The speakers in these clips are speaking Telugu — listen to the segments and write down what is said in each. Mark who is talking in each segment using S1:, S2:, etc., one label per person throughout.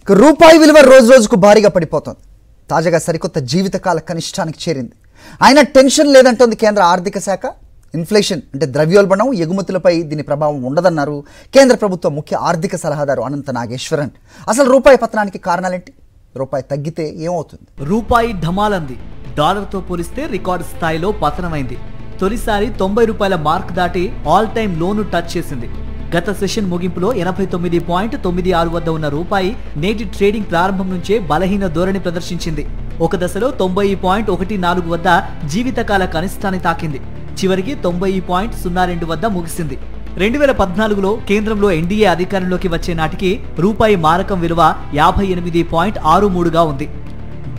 S1: రూపాయి విలువ రోజు రోజుకు భారీగా పడిపోతోంది. తాజాగా సరికొత్త జీవితకాల కనిష్టానికి చేరింది. అయినా టెన్షన్ లేదంటోంది కేంద్ర ఆర్థిక శాఖ. ఇన్ఫ్లేషన్ అంటే ద్రవ్యోల్బణం, ఎగుమతులపై దీని ప్రభావం ఉండదన్నారు కేంద్ర ప్రభుత్వ ముఖ్య ఆర్థిక సలహాదారు అనంత నాగేశ్వరన్. అసలు రూపాయి పతనానికి కారణాలేంటి? రూపాయి తగ్గితే ఏమవుతుంది?
S2: రూపాయి ఢమాలంది. డాలర్తో పోలిస్తే రికార్డు స్థాయిలో పతనమైంది. తొలిసారి 90 రూపాయల మార్క్ దాటి ఆల్ టైమ్ లోను టచ్ చేసింది. గత సెషన్ ముగింపులో 89.96 వద్ద ఉన్న రూపాయి నేటి ట్రేడింగ్ ప్రారంభం నుంచే బలహీన ధోరణి ప్రదర్శించింది. ఒక దశలో 90.14 వద్ద జీవితకాల కనిష్టాన్ని తాకింది. చివరికి 90.02 వద్ద ముగిసింది. 2014లో కేంద్రంలో ఎన్డీఏ అధికారంలోకి వచ్చే నాటికి రూపాయి మారకం విలువ 58.63గా ఉంది.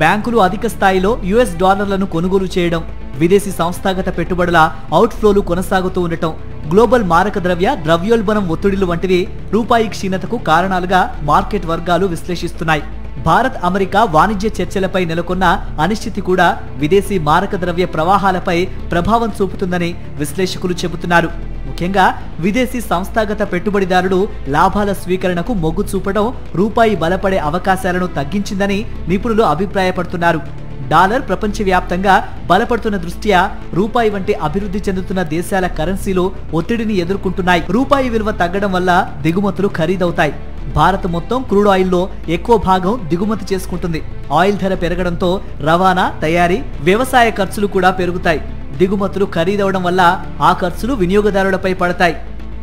S2: బ్యాంకులు అధిక స్థాయిలో యుఎస్ డాలర్లను కొనుగోలు చేయడం, విదేశీ సంస్థాగత పెట్టుబడుల అవుట్ఫ్లోలు కొనసాగుతూ ఉండటం, గ్లోబల్ మారక ద్రవ్యోల్బణం ఒత్తిడిలు వంటివి రూపాయి క్షీణతకు కారణాలుగా మార్కెట్ వర్గాలు విశ్లేషిస్తున్నాయి. భారత్ అమెరికా వాణిజ్య చర్చలపై నెలకొన్న అనిశ్చితి కూడా విదేశీ మారక ద్రవ్య ప్రవాహాలపై ప్రభావం చూపుతుందని విశ్లేషకులు చెబుతున్నారు. ముఖ్యంగా విదేశీ సంస్థాగత పెట్టుబడిదారులు లాభాల స్వీకరణకు మొగ్గు చూపడం రూపాయి బలపడే అవకాశాలను తగ్గించిందని నిపుణులు అభిప్రాయపడుతున్నారు. డాలర్ ప్రపంచవ్యాప్తంగా బలపడుతున్న దృష్ట్యా రూపాయి వంటి అభివృద్ధి చెందుతున్న దేశాల కరెన్సీలు ఒత్తిడిని ఎదుర్కొంటున్నాయి. రూపాయి విలువ తగ్గడం వల్ల దిగుమతులు ఖరీదవుతాయి. భారత్ మొత్తం క్రూడ్ ఆయిల్లో ఎక్కువ భాగం దిగుమతి చేసుకుంటుంది. ఆయిల్ ధర పెరగడంతో రవాణా, తయారీ, వ్యవసాయ ఖర్చులు కూడా పెరుగుతాయి. దిగుమతులు ఖరీదవడం వల్ల ఆ ఖర్చులు వినియోగదారులపై పడతాయి.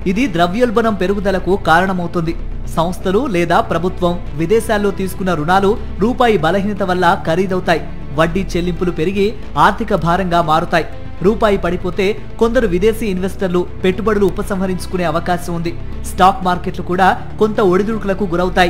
S2: ఇది ద్రవ్యోల్బణం పెరుగుదలకు కారణమవుతుంది. సంస్థలు లేదా ప్రభుత్వం విదేశాల్లో తీసుకున్న రుణాలు రూపాయి బలహీనత వల్ల ఖరీదవుతాయి. వడ్డీ చెల్లింపులు పెరిగి ఆర్థిక భారంగా మారుతాయి. రూపాయి పడిపోతే కొందరు విదేశీ ఇన్వెస్టర్లు పెట్టుబడులు ఉపసంహరించుకునే అవకాశం ఉంది. స్టాక్ మార్కెట్లు కూడా కొంత ఒడిదుడుకులకు గురవుతాయి.